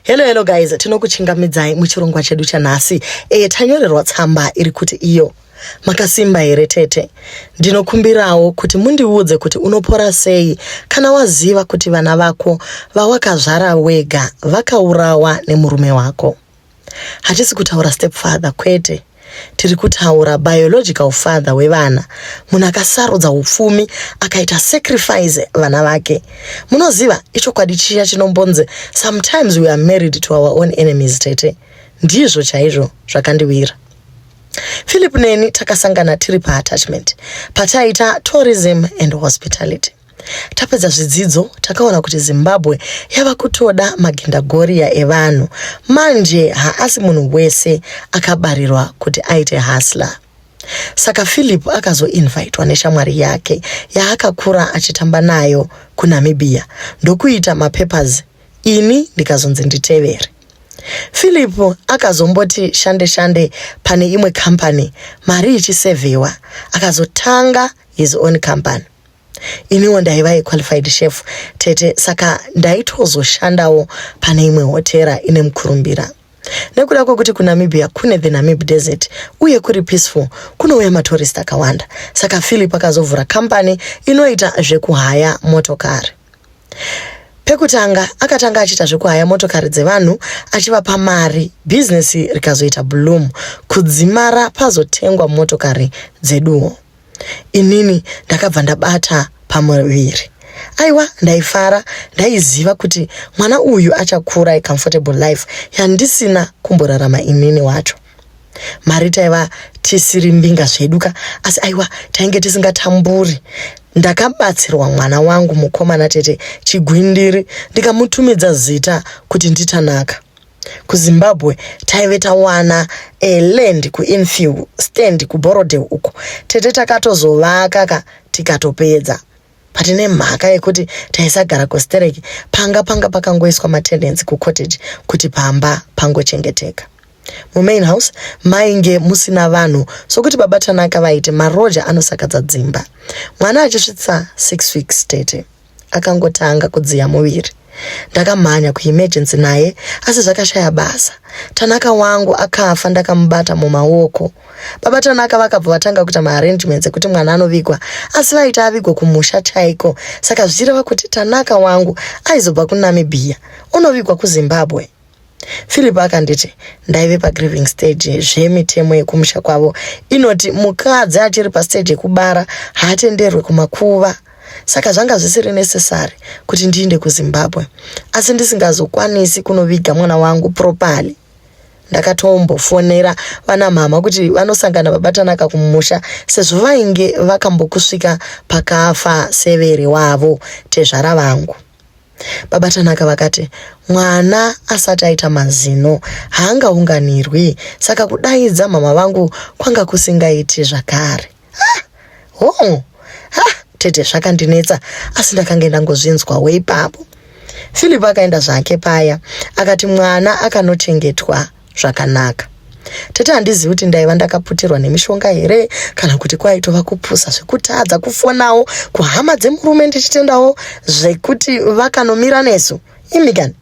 Hello guys, tinokuchingamidzai muchirongwa chedu chanhasi. Tanyorerwa tsamba iri kuti iyo makasimba here tete. Ndinokumbirawo kuti mundiudze kuti unopora sei kana waziva kuti vana vako vawakazvara wega vakaurawa nemurume wako. Hatisi kutaura stepfather kwete. Tiri kutaura biological father wevana. Munhu akasarudza upfumi akaita sacrifice vana vake. Munoziva ichokwadi chiya chinombonzi sometimes we are married to our own enemies tete. Ndizvo chaizvo zvakandiwira. Philip neni takasangana tiri attachment. Pataita tourism and hospitality. Tapedza zvidzidzo takaona kuti Zimbabwe yava kutoda magendagoria evanhu. Manje haasi munhu wese akabarirwa kuti aite hustler. Saka Philip akazoinvitwa neshamwari yake yaakakura achitamba nayo kuNamibia ndokuita mapapers. Ini ndikazonzi nditevere. Philip akazomboti shande pane imwe company mari ichiseviwa akazotanga his own company. Iniwo ndaiva qualified chef tete, saka ndaitozoshandawo pane imwe hotera ine mukurumbira. Nekuda kwokuti kuNamibia kune the Namib Desert uye kuri peaceful, kunouya maturist akawanda. Saka Philip akazovhura company inoita zvekuhaya motokari. Pekutanga akatanga achita zvekuhaya motokari dzevanhu achivapa mari. Business rikazoita bloom, kudzimara pazotengwa motokari dzeduwo. Inini ndakabva ndabata pamuviri. Aiwa, ndaifara, ndaiziva kuti mwana uyu achakura a comfortable life yandisina kumborarama inini wacho. Mari taiva tisiri mbinga zveduka, asi aiwa tainge tisingatamburi. Ndakabatsirwa mwana wangu mukomana tete Chigwindiri ndikamutumidza zita kuti Nditanaka. KuZimbabwe taive tawana land kuInfield stand kuBorodale uko. Tete takatozovaka tikatopedza. Patine mhaka yekuti taisagara kustereki panga pakangoiswa matenants kucottage kuti pamba pangochengeteka. Mumain house mainge musina vanhu sokuti baba Tanaka vaiti maroja anosakadza dzimba. Mwana achisvitsa 6 weeks tete akangotanga kudziya muviri. Ndakamhanya kuemergency naye asi zvakashaya basa. Tanaka wangu akafa ndakamubata mumaoko. Baba Tanaka vakabva vatanga kuita maarrangements ekuti mwana anovigwa, asi vaita avigwa kumusha chaiko. Saka zvichireva kuti Tanaka wangu aizobva kuNamibia unovigwa kuZimbabwe. Philip akanditi ndaive pagrieving stage zvemitemo yekumusha kwavo inoti mukadzi achiri pastage yekubara haatenderwe kumakuva. Saka zvanga zvisiri necessary kuti ndiende kuZimbabwe, asi ndisingazokwanisi kunoviga mwana wangu properly. Ndakatombofonera vana mama kuti vanosangana baba Tanaka kumusha sezvo vainge vakambokusvika pakafa severe wavo tezvara vangu. Baba Tanaka vakati mwana asati aita mazino haangaunganirwi, saka kudaidza mama vangu kwanga kusingaiti zvakare. Tete zvakandinetsa, asi ndakanga ndangozvinzwawo ipapo. Philip akaenda zvake paya akati mwana akanochengetwa zvakanaka. Tete handizivi kuti ndaiva ndakaputirwa nemishonga here kana kuti kwaitova kupusa zvekutadza kufonawo kuhama dzemurume ndichitendawo zvekuti vakanomira nesu. Imigani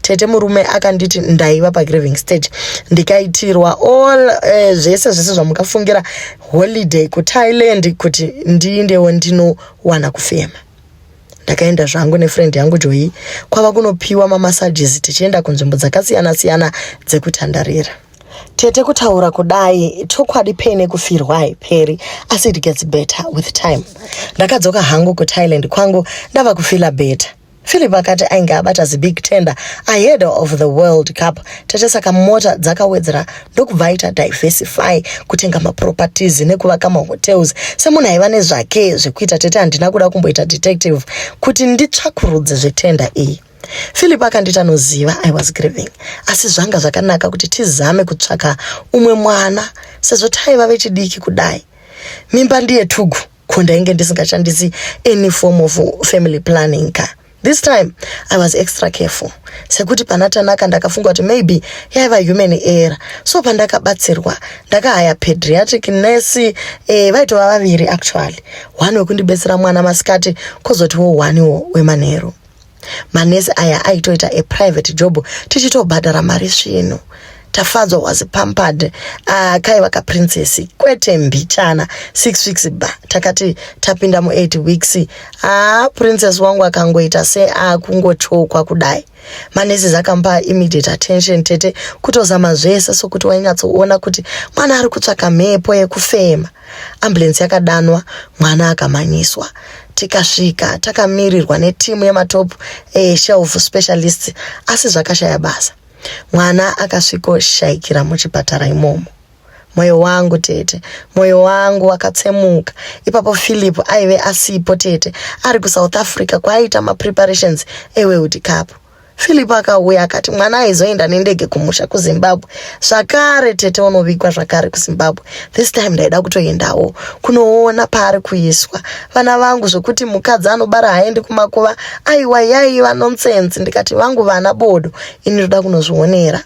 tete murume akanditi ndaiva pagrieving stage ndikaitirwa all zvese zvamukafungira holiday kuThailand kuti ndiindewo ndinowana kufema. Ndakaenda zvangu nefriend yangu Joyi kwava kunopiwa mamasages tichienda kunzvimbo dzakasiyana dzekutandarira. Tete kutaura kudai chokwadi pene kufirwa haiperi, asi it gets better with time. Ndakadzoka hangu kuThailand kwangu ndava kufila better. Philip akati ainge abata big tender ahead of the World Cup. Tete saka mota dzakawedzera ndokubvaita diversify kutenga maproperties nekuvaka mahotels. Semunhu aiva nezvake zvekuita tete handina kuda kumboita detective kuti nditsvakurudze zvetenda iyi. Philip akandita noziva I was grieving, asi zvanga zvakanaka kuti tizame kutsvaka umwe mwana sezvo taiva vechidiki kudai. Mimba ndiye tugu kundainge ndisingashandisi any form of family planning ka. This time I was extra careful. Sekuti pana Tanaka ndakafunga kuti maybe yaiva human error. So pandakabatsirwa ndakahaya pediatric nurse vaitova vaviri actually. One wekundibetsera mwana masikati kozotiwo one wemanheru. manesi aya aitoita a private job tichitobhadhara mari svino. Tafadzwa was pampered kaiva ka princess kwete mbichana 6 weeks ba takati tapinda mu 8 weeks princess wangu akangoita se kungochokwa kudai. Manesi zakampa immediate attention tete kutozama zvese sokuti wainyatsoona kuti mwana ari kutsvaka mhepo yekufema. Ambulance yakadanwa, mwana akamanyiswa. Tikasvika takamirirwa netimu yematop shelf specialists asi zvakashaya basa. Mwana akasvikoshayikira muchipatara imomo. Moyo wangu tete, moyo wangu wakatsemuka. Ipapo Philip aive asipo tete, ari ku South Africa kwaita ma preparations eWorld Cup. Philip akauya akati mwana aizoenda nendege kumusha kuZimbabwe. Zvakare tete unovikwa zvakare kuZimbabwe. This time ndaida kutoendawo kunoona pari kuiswa vana vangu zvokuti mukadzi anobara haendi kumakuva aiwa nonsense. Ndikati vangu vana bodo ini ndoda kunozvionera.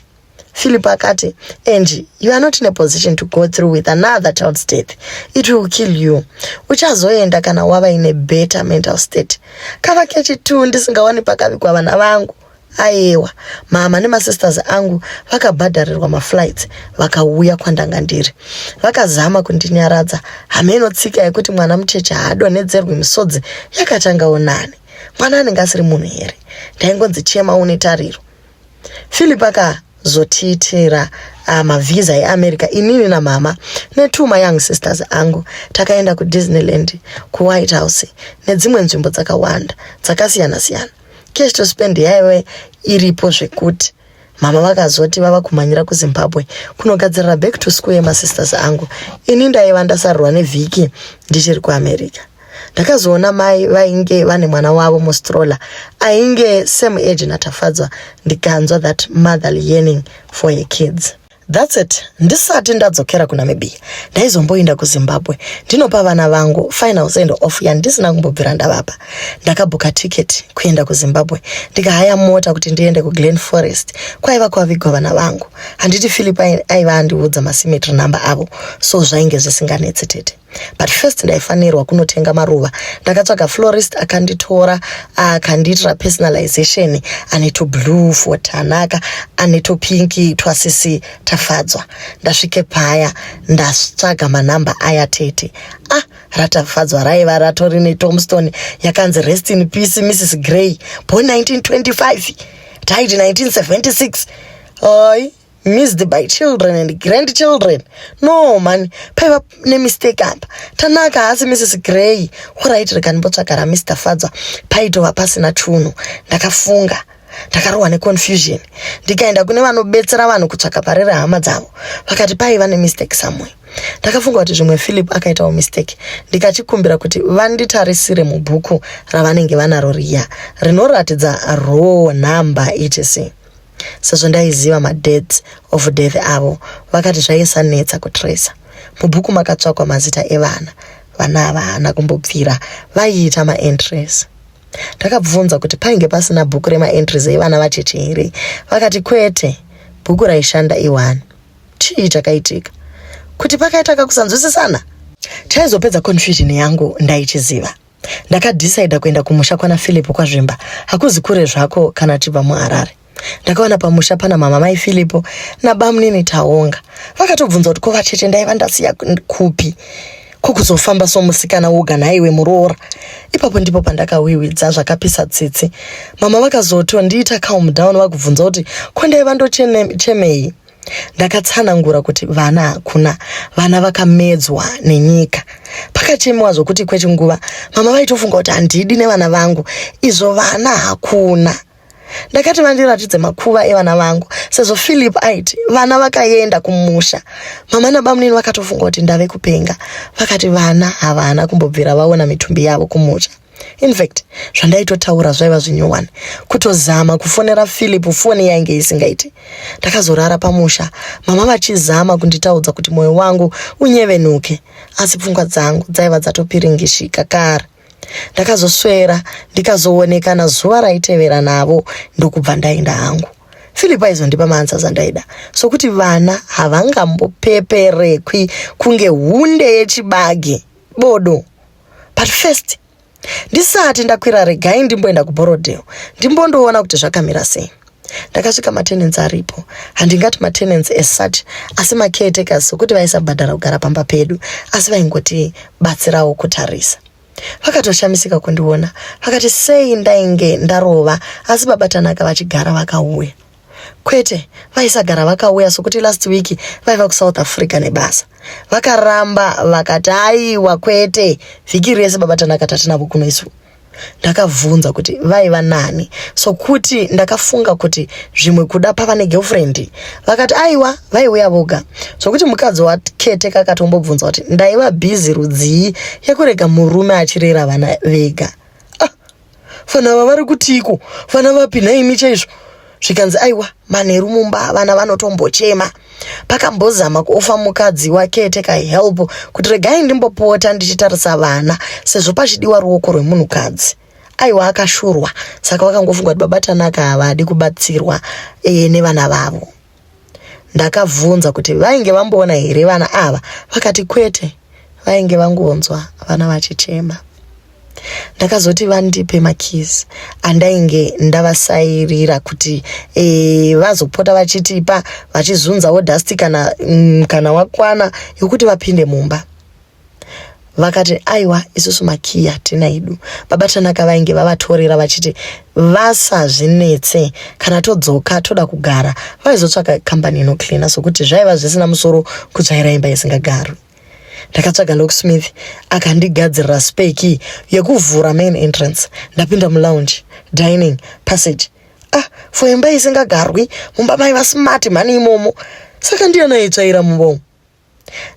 Philip akati, Angie, you are not in a position to go through with another child's death. It will kill you. Uchazoenda kana wava in a better mental state. Kava kechi tu ndisingawani pakavikwa vana vangu. Aiwa, mama nemasisters angu vakabhadharirwa maflights vakauya kwandanga ndiri. Vakazama kundinyaradza. Hamenotsika yekuti mwana mucheche haadonhedzerwi misodzi yakatangawo nani. Mwana anenge asiri munhu here. Ndaingonzi chema une tariro. Philip akazotiitira mavisa eAmerica. Inini namama ne2 my young sisters angu takaenda ku Disneyland, ku White House nedzimwe nzvimbo dzakawanda dzakasiyana siyana. Cash to spend yaive iripo zvekuti mama vakazoti vava kumhanyira kuZimbabwe kunogadzirira back to school yemasisters angu. Ini ndaiva ndasarurwa nevhiki ndichiri kuAmerica. Ndakazoona mai vainge vane mwana wavo mustroller ainge same age natafadzwa. Ndikanzwa that motherly yearning for her kids. That's it. Ndisati ndadzokera kuNamibia. Ndaizomboenda kuZimbabwe. Ndinopa vana vangu final send off yandisina kumbobvira ndavapa. Ndakabhuka ticket kuenda kuZimbabwe. Ndikahaya mota kuti ndiende kuGlen Forest. Kwaiva kwavigwa vana vangu. Handiti Philip aiva andiudza masimetri number avo. So zvainge zvisinganetsi tete. But first ndaifanirwa kunotenga maruva. Ndakatsvaga florist akanditora akandiitira personalization aneto blue for Tanaka aneto pinki twasisi tafadzwa. Ndasvike paya ndatsvaga manamba aya tete. Ratafadzwa raiva ratori neTombstone yakanzi rest in peace Mrs. Gray, born 1925, died 1976. Missed by children and grandchildren. No man, paiva ne mistake apa. Tanaka hasi Mrs. Gray. Alright, rekanimbotsvaka Mr. Fadzwa paitova pasina chunhu. Ndakafunga. Ndakarohwa neconfusion. Ndikaenda kune vanobetsera vanhu kutsvaka parera hama dzavo. Vakati paiva ne mistake somewhere. Ndakafunga kuti zvimwe Philip akaitawo mistake. Ndikachikumbira kuti vanditarisire mubhuku ravanenge vanaro riya rinoratidza raw number etc. Sezvo ndaiziva madates of death avo vakati zvaisanetsa kutracer. Mubhuku makatsvakwa mazita evana. Vana ava haana kumbobvira vaiita maentries. Ndakabvunza kuti painge pasina bhuku remaentries evana vacheche here. Vakati kwete, bhuku raishanda iwani. Chii chakaitika? Kuti pakaita kakusanzwisisana? Chaizopedza confusion yangu ndaichiziva. Ndakadecide kuenda kumusha kwana Philip kwazvimba. Hakuzi kure zvako kana tibva muHarare. Ndakaona pamusha pana mama mai Philipo nabamunini Taonga. Vakatobvunza kuti kovacheche ndaiva ndasiya kupi kokuzofamba somusikana woga naiwe muroora. Ipapo ndipo pandakawiwidza zvakapisa tsitsi. Mama vakazotondiita calm down vakubvunza kuti kwandaiva ndochemei. Ndakatsanangura kuti vana hakuna, vana vakamedzwa nenyika. Pakachemewa zvokuti kwechinguva mama vaitofunga kuti handidi nevana vangu, izvo vana hakuna. Ndakati vandiratidze makuva evana vangu, sezvo Philip aiti vana vakaenda kumusha. Mama nabamunini vakatofunga kuti ndave kupenga. Vakati vana havana kumbobvira vaona mitumbi yavo kumusha. In fact, zvandaitotaura zvaiva zvinyowani. Kutozama kufonera Philip foni yainge isingaiti. Ndakazorara pamusha, mama vachizama kunditaudza kuti moyo wangu unyevenuke, asi pfungwa dzangu dzaiva dzatopiringishika kare. Ndakazoswera ndikazoonekana zuva raitevera navo ndokubva ndaenda hangu. Philip aizondipa maanza zandaida, sokuti vana havangambopeperekwi kunge hunde yechibage bodo. But first Ndisati ndakwira regai ndimboenda kuBorodale ndimbondoona kuti zvakamira sei. Ndakasvika matenants aripo. Handingati matenants as such, asi macaretakers sokuti vaisabhadhara kugara pamba pedu, asi vaingoti batsirawo kutarisa. Vakatoshamisika kundiona. Vakati sei ndainge ndarova asi babatanaka vachigara vakauya. Kwete, vaisagara vakauya sokuti last week vaiva kuSouth Africa nebasa. Vakaramba vakati aiwa kwete, vhiki rese babatanaka tatinavo kuno isu. Ndakavhunza kuti vaiva nani, sokuti ndakafunga kuti zvimwe kuda pava negirlfriend. Vakati aiwa vaiuya voga, sokuti mukadzi waCaretaker akatombobvunza kuti ndaiva busy rudzii yekurega murume achirera vana vega. Vana vari kutiko, vana vapi naimi chaizvo. Zvikanzi aiwa manheru mumba vana vanotombochema. Pakambozama kuofa mukadzi waCaretaker help kuti regai ndimbopota ndichitarisa vana sezvo pachidiwa ruoko rwemunhukadzi. Aiwa akashurwa, saka vakangofunga kuti babatanaka havadi kubatsirwa nevana vavo. Ndakavhunza kuti vainge vamboona here vana ava. Vakati kwete, vainge vangonzwa vana vachichema. Ndakazoti vandipe makeys andainge ndavasairira kuti vazopota vachitipa vachizunzawo dust kana wakwana yokuti vapinde mumba. Vakati aiwa isusu makiyi hatina idu. Babatanaka vainge vavatorera vachiti vasazvinetse kana todzoka toda kugara vaizotsvaka kambani inoklina sokuti zvaiva zvisina musoro kutsvaira imba isingagarwi. Ndakatsvaga locksmith akandigadzirira speki yekuvhura main entrance. Ndapinda mulounge, dining, passage. For imba isingagarwi mumba maiva smart mani imomo, saka ndiyana aitsvaira mumba.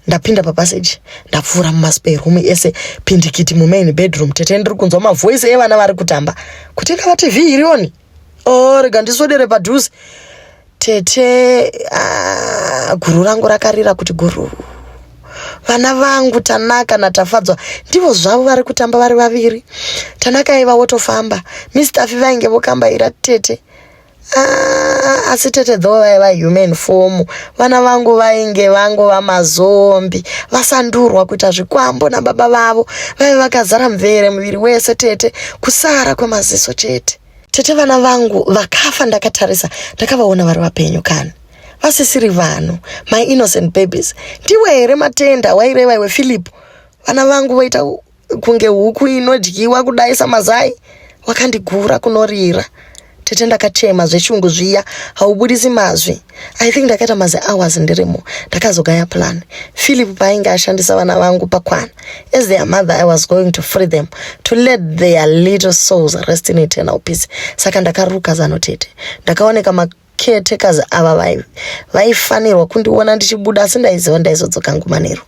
Ndapinda papassage, ndapfuura mumaspare room ese, pindikiti mumain bedroom. Tete ndiri kunzwa mavoice evana vari kutamba. Kutenga vaTV irioni. Rega ndiswedere padhuze. Tete guru rangu rakarira kuti guru. Vana vangu Tanaka na Tafadzwa ndivo zvavo vari kutamba vari vaviri. Tanaka iva wotofamba, Mr. vainge vokambaira Tete. Asi Tete dho vaiva human form. Vana vangu vainge vangova mazombi, vasandurwa kuita zvikwambo nababa vavo. Vaiva vakazara mvere muviri wese Tete, kusara kwemaziso chete. Tete vana vangu vakafa ndakatarisa, ndakavaona vari vapenyu kani. Vasisiri vanhu, my innocent babies. Ndiwe here matenda waireva iwe Philip. Vana vangu vaita kunge huku inodyiwa kudai samazai. Wakandigura kunorira. Tete ndakachema zvechungu zviya, haubudisi mazvi. I think ndakaita maze hours ndirimo. Ndakazogaya plan. Philip painge ashandisa vana vangu pakwana. As their mother, I was going to free them, to let their little souls rest in eternal peace. Saka ndakaruka zano Tete. Ndakaoneka caretakers ava vaifanirwa kundiona ndichibuda, asi ndaiziva ndaizodzoka ngumanero.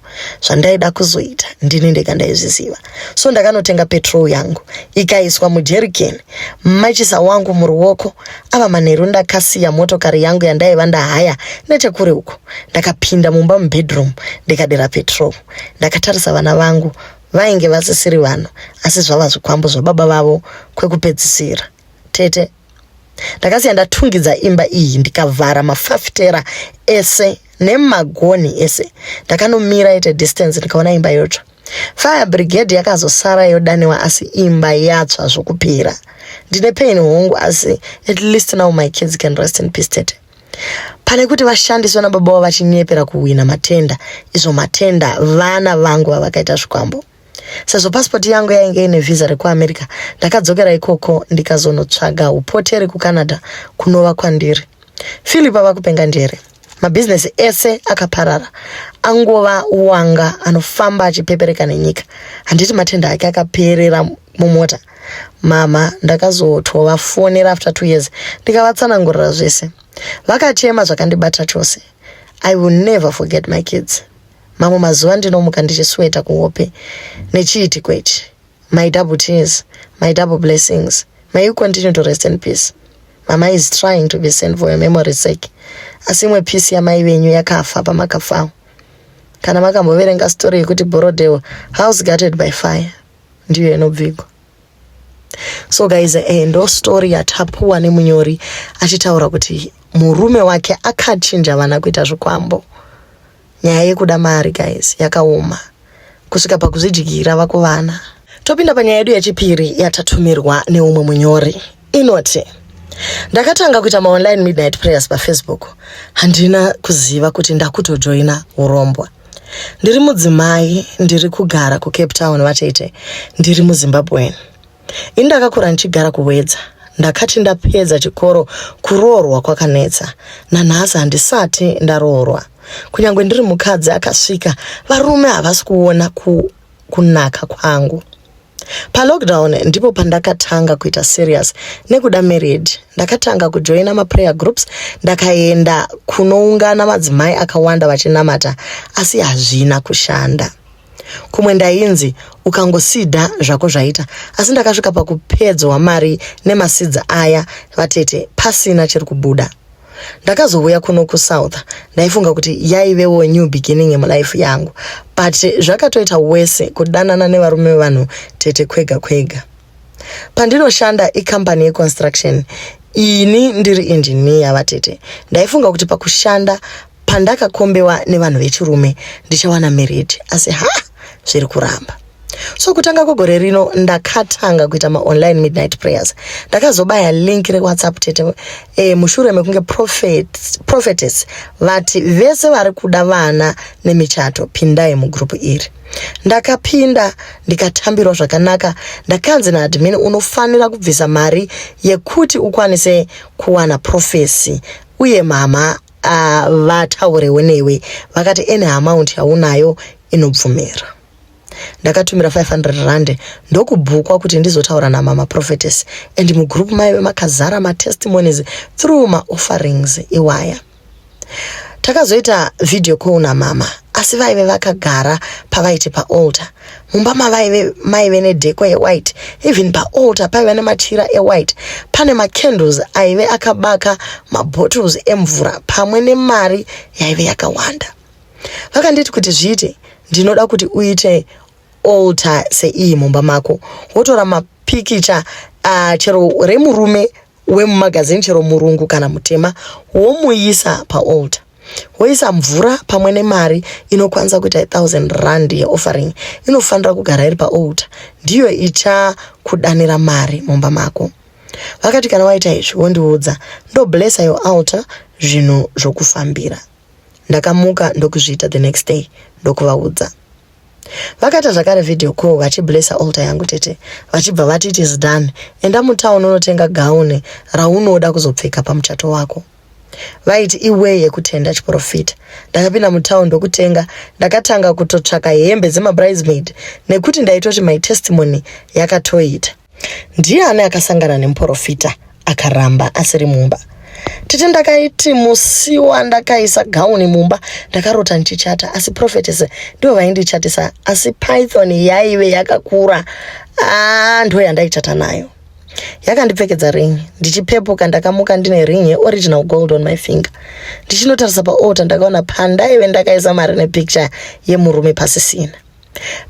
Zvandaida kuzoita ndini ndega ndaizviziva. So ndakanotenga petrol yangu ikaiswa mujerrycan, machisa wangu muruoko. Ava manheru ndakasiya motokari yangu yandaiva ndahaya nechekure uko. Ndakapinda mumba mubedroom ndikadera petrol. Ndakatarisa vana vangu vainge vasisiri vanhu, asi zvava zvikwambo zvababa vavo kwekupedzisira. Tete ndakasiya ndatungidza imba iyi ndikavhara mafafitera ese nemagoni ese. Ndakanomira at a distance ndikaona imba yotsva. Fire brigade yakazosara yodaniwa, asi imba yatsva zvokupera. Ndine pain hongu, asi at least now my kids can rest in peace Tete. Pane kuti vashandiswa nababa vavo vachinyepera kuwina matenda, izvo matenda vana vangu vavakaita zvikwambo. Sezvo passport yangu yainge ine visa rekuAmerica, ndakadzokera ikoko ndikazonotsvaga upoteri kuCanada kunova kwandiri. Philip ava kupenga njere. Mabusiness ese akaparara. Angova wanga anofamba achipepereka nenyika. Handiti matenda ake akaperera mumota. Mama ndakazotova fonera after 2 years. Ndikavatsanangurira zvese. Vakachema zvakandibata chose. I will never forget my kids. Mama mazuva ndinomuka ndichisweta kuhope nechiiti kwechi. My double tears, my double blessings. May you continue to rest in peace. Mama is trying to be sent for your memory's sake. Asimwe peace ya mai venyu yakafa pamakafawo. Kana makamboverenga story yekuti Borodale house gutted by fire, ndiyo inobvigwa. So guys, ndo story yatapuwa nemunyori achitaura kuti murume wake akachinja vana kuita zvikwambo. Nyaya yekuda mari guys yakaoma kusvika pakuzvidyira vako vana. Topinda panyaya yedu yechipiri yatatumirwa neumwe munyori. Inoti, ndakatanga kuita online midnight prayers pa Facebook. Handina kuziva kuti ndakutojoina urombwa. Ndiri mudzimai, ndiri kugara ku Cape Town vatete, ndiri muZimbabwe. Indakakura ndichigara kuwedza. Ndakati ndapedza chikoro kuroorwa kwakanetsa. Nanhasi handisati ndaroorwa. Kunyangwe ndiri mukadzi akasvika, varume havasi kuona kunaka kwangu. Pa lockdown ndipo pandakatanga kuita serious nekuda married. Ndakatanga kujoina ma prayer groups, ndakaenda kunoungana madzimai akawanda vachinamata, asi hazvina kushanda. Kumwe ndainzi ukangosida zvako zvaita, asi ndakasvika pakupedzwa mari nemasidza aya vatete pasina chiri kubuda. Ndakazouya kuno kuSouth, ndaifunga kuti yaivewo new beginning mulife yangu, but zvakatoita wese kudanana nevarume vanhu tete kwega. Pandinoshanda ikampani yeconstruction, ini ndiri engineer vatete. Ndaifunga kuti pakushanda pandakakombewa nevanhu vechirume ndichawana merit, asi zviri kuramba. So kutanga kogore rino ndakatanga kuita ma online midnight prayers. Ndakazobaya link re WhatsApp tete mushure mekunge prophetess vati vese vari kuda vana nemichato pindai mugroup iri. Ndakapinda ndikatambirwa zvakanaka, ndakanzi na admin unofanira kubvisa mari yekuti ukwanise kuwana prophecy uye mama vataurewo newe. Vakati any amount yaunayo inobvumira. Ndakatumira 500 rand ndokubhukwa kuti ndizotaura na mama prophetess, and mugroup maive makazara ma testimonies through ma offerings iwaya. Takazoita video call na mama, asi vaive vakagara pavaiti pa altar. Mumba maive ne decor white, even pa altar paive ne machira white. Pane ma candles aive akabaka ma bottles emvura pamwe nemari yaive yakawanda. Vakanditi kuti zviite ndinoda kuti uite altar sei mumba mako, wotora mapikicha chero remurume wemumagazini, chero murungu kana mutema, womuisa pa altar. Woisa mvura pamwe nemari inokwanisa kuita 1000 rand ye offering, inofanira kugara iri pa altar, ndiyo icha kudanira mari mumba mako. Vakati kana waita izvi wondiudza, ndo blessa yo altar zvinhu zvokufambira. Ndakamuka ndokuzviita the next day ndokuvaudza. Vakata zvakare video call vachiblessa altar yangu tete, vachibva vati it is done, enda mutown unotenga gauni raunoda kuzopfeka pamuchato wako. Vaiti iwe yekutenda chiprofita. Ndakapinda mutown ndokutenga, ndakatanga kutotsvaka hembe dzema bridesmaid nekuti ndaitoti my testimony yakatoita. Ndiani akasangana nemuprofita akaramba asiri mumba. Tete ndakaiti musiwa ndakaisa gauni mumba, ndakarota ndichichata, asi prophetess ndiwo vaindichatisa, asi python yaive yakakura, ndo yandaichata nayo. Yakandipfekedza ring, ndichipepuka ndakamuka ndine ring original gold on my finger. Ndichinotarisa pa altar ndakaona pandaive ndakaisa mari nepicture yemurume pasisina.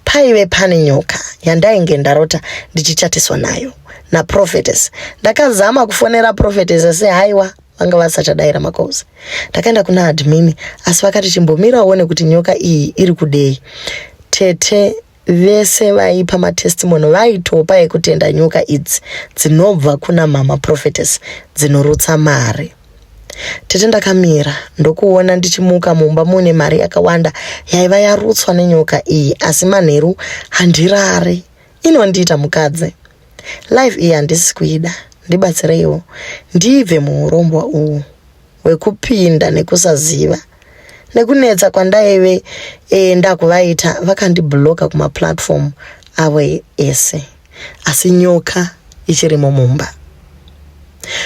Paive pane nyoka yandainge ndarota ndichichatiswa nayo na prophetess. Ndakazama kufonera prophetess asi haiwa vanga vasachadaira makosi. Ndakaenda kuna admin, asi vakati chimbomira uone kuti nyoka iyi iri kudei. Tete vese vaipa ma testimony vaitopa ekutenda nyoka idzi dzinobva kuna mama prophetess dzinorutsa mari. Tete ndakamira ndokuona ndichimuka mumba mune mari yakawanda yaiva yarutswa nenyoka iyi, asi manheru handirare. Inondiita mukadzi. Life iyi handisi kuida, ndibatsireiwo ndibve muurombwa uwu wekupinda nekusaziva nekunetsa kwandaive ndakuvaita. Vakandibloka kuma platform avo ese, asi nyoka ichirimo mumba.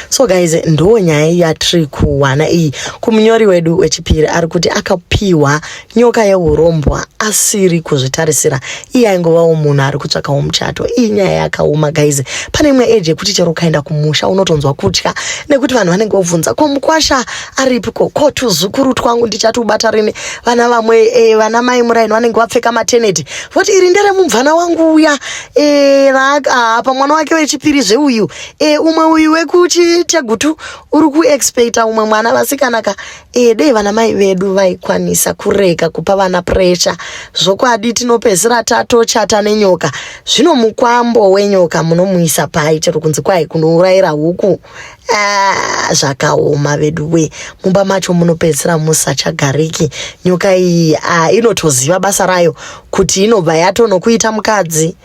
So guys, ndo nyaya yatiri kuwana iyi kumunyori wedu wechipiri ari kuti akapiwa nyoka yeurombwa asiri kuzvitarisira. Iye aingovawo munhu ari kutsvakawo muchato. Iyi nyaya yakauma guys. Pane imwe eje kuti chero ukaenda kumusha unotonzwa kutya nekuti vanhu vanenge vobvunza ko mukwasha aripiko, ko tuzukuru twangu ndichatubata rini, vana vamwe vana mai muraini vanenge vapfeka mateneti voti iri ndere mumvana wangu uya pamwana wake wechipiri zveuyu umwe uyu weku uchitegutu uri kuexpecta umwe mwana vasikanaka dei vana mai vedu vaikwanisa kurega kupa vana pressure zvokwadi tinopedzisira tatochata nenyoka zvino mukwambo wenyoka munomuisa pai chero kunzi kwai kunourayira huku zvakaoma vedu we mumba macho munopedzisira musachagariki nyoka iyi inotoziva basa rayo kuti inobva yatonokuita mukadzi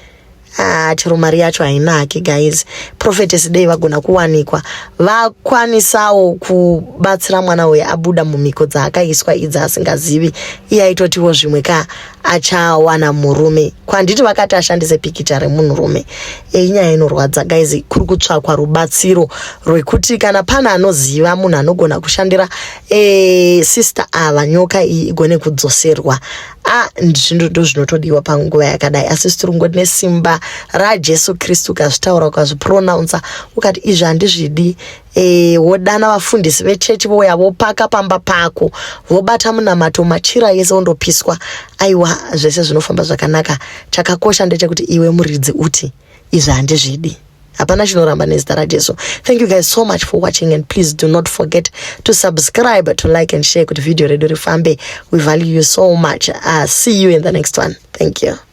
chero mari yacho hainaki guys. Prophetess Day vagona kuwanikwa vakwanisawo kubatsira mwana uyu abuda mumhiko dzaakaiswa idzi asingazivi iye aitotiwo zvimwe ka achawana murume kwanditi vakati ashandise pikicha remunhurume inyaya inorwadza guys. Kuri kutsvakwa rubatsiro rwekuti kana pana anoziva munhu anogona kushandira sister ava nyoka iyi igone kudzoserwa ndizvo zvinotodiwa panguva yakadai asi sitirungoti nesimba raJesu Kristu ukazvitaura ukazvipronounsa ukati izvi handizvidi wodana vafundisi vechechi vouya vopaka pamba pako vobata munamato machira yese ondopiswa aiwa zvese zvinofamba zvakanaka. Chakakosha ndechekuti iwe muridzi uti izvi handizvidi hapana chinoramba nezita raJesu. Thank you guys so much for watching and please do not forget to subscribe, to like and share kuti video redu rifambe. We value you so much. See you in the next one. Thank you.